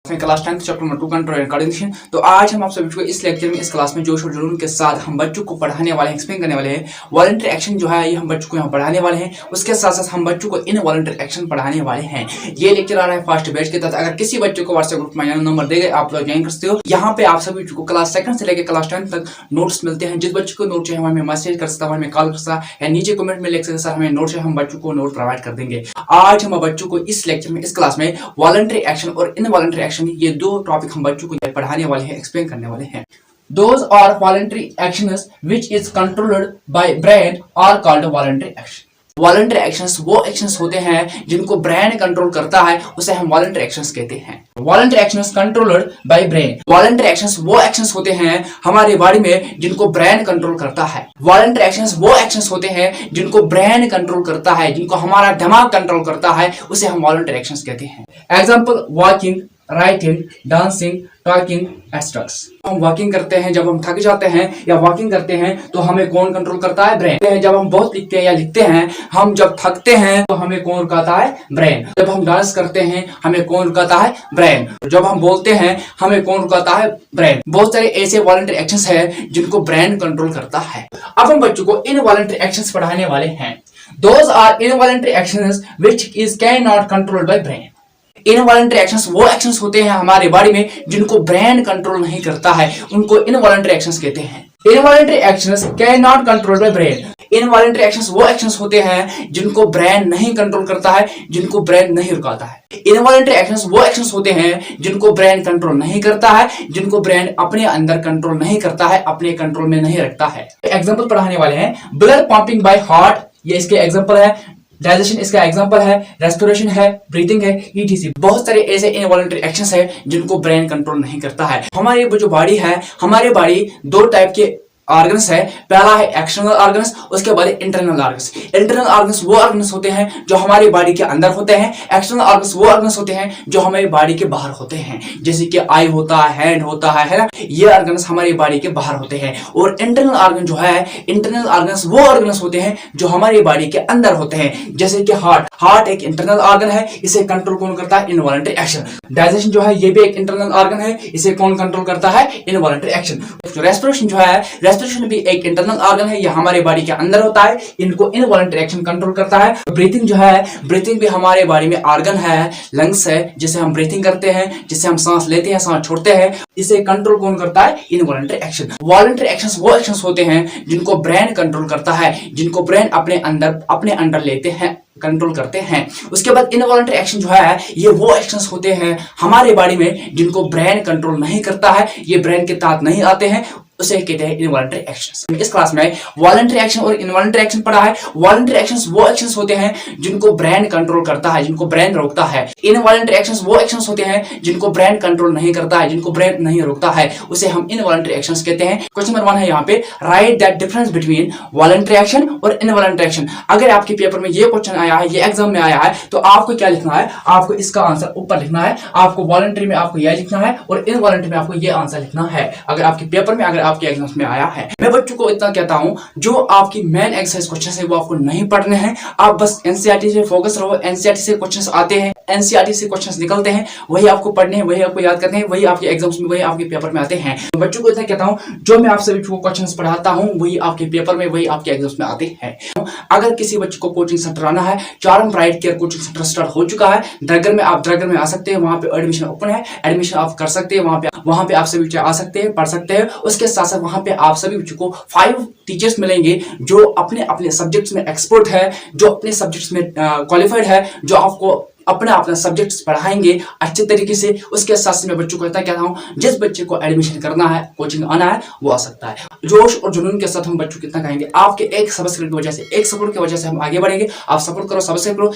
Class 10 chapter number 2 control and coordination. तो आज हम आप सभी को इस लेक्चर में इस क्लास में जोश और जुनून के साथ हम बच्चों को पढ़ाने वाले हैं, एक्सप्लेन करने वाले हैं वॉलंटरी एक्शन जो है ये हम बच्चों को यहाँ पढ़ाने वाले हैं। उसके साथ साथ हम बच्चों को इन वॉलंटरी एक्शन पढ़ाने वाले हैं। ये लेक्चर आ रहा है फर्स्ट बैच के तहत। अगर किसी बच्चे को व्हाट्सएप ग्रुप में नंबर दे गए आप लोग ज्वाइन कर सकते हो। यहाँ पे आप सभी को क्लास 2 से लेकर क्लास 10 तक नोट्स मिलते हैं। जिस बच्चे को नोट चाहिए हमें मैसेज कर सकता है, हमें कॉल कर सकता है या नीचे कमेंट में लिख सकते सर हमें नोट चाहिए, हम बच्चों को नोट प्रोवाइड कर देंगे। आज हम बच्चों को इस लेक्चर में इस क्लास में वॉलंटरी एक्शन और इनवॉलंटरी एक्शन ये दो टॉपिक हम बच्चों को पढ़ाने वाले हैं, एक्सप्लेन करने वाले हैं। Those are voluntary actions which is controlled by brain are called voluntary action। Voluntary actions वो एक्शंस होते हैं जिनको ब्रेन कंट्रोल करता है, उसे हम वॉलंटरी एक्शंस कहते हैं। Voluntary actions controlled by brain. Voluntary actions वो एक्शंस होते हैं हमारी बॉडी में जिनको ब्रेन कंट्रोल करता है। वॉलंटरी एक्शंस वो एक्शंस होते हैं जिनको ब्रेन कंट्रोल करता है, जिनको हमारा दिमाग कंट्रोल करता है, उसे हम वॉलंटरी एक्शंस कहते हैं। Example walking, writing, dancing, talking, एस्ट्रक्स। हम वॉकिंग करते हैं जब हम थक जाते हैं या वॉकिंग करते हैं तो हमें कौन कंट्रोल करता है? ब्रेन। जब हम बहुत लिखते हैं या लिखते हैं, हम जब थकते हैं तो हमें कौन रुकाता है? ब्रेन। जब हम डांस करते हैं हमें कौन रुकाता है? ब्रेन। जब हम बोलते हैं हमें कौन रुकाता है? ब्रेन। बहुत सारे ऐसे वॉलंटरी एक्शंस हैं जिनको ब्रेन कंट्रोल करता है। अब हम बच्चों को इनवॉलंटरी एक्शंस पढ़ाने वाले हैं। Those are involuntary actions which is cannot controlled by brain। Involuntary actions वो एक्शंस होते हैं हमारे बॉडी में जिनको ब्रेन कंट्रोल नहीं करता है, उनको इनवॉलंटरी एक्शंस कहते हैं। Involuntary actions can not control by brain. Involuntary actions वो एक्शंस होते हैं जिनको ब्रेन नहीं कंट्रोल करता है, जिनको ब्रेन नहीं रुकाता है। इनवॉलंटरी एक्शंस वो एक्शंस होते हैं जिनको ब्रेन कंट्रोल नहीं करता है, जिनको ब्रेन अपने अंदर कंट्रोल नहीं करता है, अपने कंट्रोल में नहीं रखता है। एग्जांपल पढ़ाने वाले हैं। ब्लड पंपिंग बाय हार्ट, ये इसके एग्जांपल है। डाइजेशन इसका एग्जांपल है। रेस्पिरेशन है, ब्रीथिंग है, ईटीसी। बहुत सारे ऐसे इनवॉलंटरी एक्शंस है जिनको ब्रेन कंट्रोल नहीं करता है। हमारी जो बॉडी है, हमारी बॉडी दो टाइप के ऑर्गन्स है। पहला है एक्सटर्नल ऑर्गन्स, उसके बाद इंटरनल ऑर्गन्स। इंटरनल ऑर्गन्स वो ऑर्गन्स होते हैं जो हमारी बॉडी के अंदर होते हैं। एक्सटर्नल ऑर्गन्स वो ऑर्गन्स होते हैं जो हमारी बॉडी के बाहर होते हैं, जैसे कि आई होता है, हैंड होता है ना, ये ऑर्गन्स हमारी बॉडी के बाहर होते हैं। और इंटरनल ऑर्गन जो है, इंटरनल ऑर्गन्स वो ऑर्गन्स होते हैं जो हमारी बॉडी के अंदर होते हैं, जैसे कि हार्ट। हार्ट एक इंटरनल ऑर्गन है, इसे कंट्रोल कौन करता है? Involuntary action. डाइजेशन जो है ये भी एक इंटरनल ऑर्गन है, इसे कौन कंट्रोल करता है? Involuntary action. रेस्पिरेशन जो है, रेस्पिरेशन भी एक इंटरनल ऑर्गन है, यह हमारे बॉडी के अंदर होता है, इनको इनवॉलंटरी एक्शन कंट्रोल करता है। ब्रीथिंग जो है, ब्रीथिंग भी हमारे बॉडी में ऑर्गन है, लंग्स है, जिसे हम ब्रीथिंग करते हैं, जिससे हम सांस लेते हैं, सांस छोड़ते हैं, इसे कंट्रोल कौन करता है? Involuntary action. वॉलंटरी एक्शंस वो एक्शंस होते हैं जिनको ब्रेन कंट्रोल करता है, जिनको ब्रेन अपने अंडर लेते हैं, कंट्रोल करते हैं। उसके बाद इनवॉलंटरी एक्शन जो है ये वो एक्शंस होते हैं हमारे बॉडी में जिनको ब्रेन कंट्रोल नहीं करता है, ये ब्रेन के तहत नहीं आते हैं, उसे कहते हैं इनवॉलंटरी एक्शंस। इस क्लास में वॉलंटरी एक्शन और इनवॉलंटरी एक्शन पढ़ा है। वॉलंटरी एक्शंस वो एक्शंस होते हैं जिनको ब्रेन कंट्रोल करता है, जिनको ब्रेन रोकता है। इनवॉलंटरी एक्शंस वो एक्शंस होते हैं जिनको ब्रेन कंट्रोल नहीं करता है, जिनको ब्रेन नहीं रोकता है, उसे हम इनवॉलंटरी एक्शंस कहते हैं। क्वेश्चन नंबर 1 है यहाँ पे, right that difference between voluntary action और इनवॉलंटरी एक्शन। अगर आपके पेपर में ये क्वेश्चन आया है, ये एग्जाम में आया है, तो आपको क्या लिखना है? आपको इसका आंसर ऊपर लिखना है। आपको वॉलंटरी में आपको यह लिखना है और इनवॉलंटरी में आपको ये आंसर लिखना है। अगर आपके पेपर में, अगर आपके एग्जाम्स में आया है। मैं बच्चों को इतना कहता हूं, जो आपकी मेन एक्सरसाइज क्वेश्चन है वो आपको नहीं पढ़ने हैं, आप बस एनसीईआरटी से फोकस रहो। एनसीईआरटी से क्वेश्चंस आते हैं, एनसीईआरटी से क्वेश्चंस निकलते हैं, वही आपको पढ़ने हैं, वही आपको याद करने हैं, वही आपके एग्जाम्स में, वही आपके पेपर में आते हैं। तो बच्चों को इतना कहता हूं, जो मैं आप सभी को क्वेश्चंस पढ़ाता हूं वही आपके पेपर में, वही आपके एग्जाम्स में आते हैं। अगर किसी बच्चे को कोचिंग सेंटर आना है, चारम bright care coaching centre start हो चुका है ड्रैगन में, आप ड्रैगन में आ सकते हैं, वहां पे एडमिशन ओपन है, एडमिशन आप कर सकते हैं। वहां पे आप सभी बच्चे आ सकते हैं, पढ़ सकते हैं। उसके साथ साथ वहां पे आप सभी बच्चों को 5 टीचर्स मिलेंगे जो अपने अपने सब्जेक्ट्स में एक्सपर्ट है, जो अपने सब्जेक्ट्स में क्वालिफाइड है, जो आपको अपना सब्जेक्ट्स पढ़ाएंगे अच्छे तरीके से। उसके साथ मैं बच्चों को इतना कहता हूं, जिस बच्चे को एडमिशन करना है, कोचिंग आना है, वो आ सकता है। जोश और जुनून के साथ हम बच्चों को कितना कहेंगे, आपके एक सब्सक्राइब की वजह से, एक सपोर्ट की वजह से हम आगे बढ़ेंगे। आप सपोर्ट करो, सब्सक्राइब करो।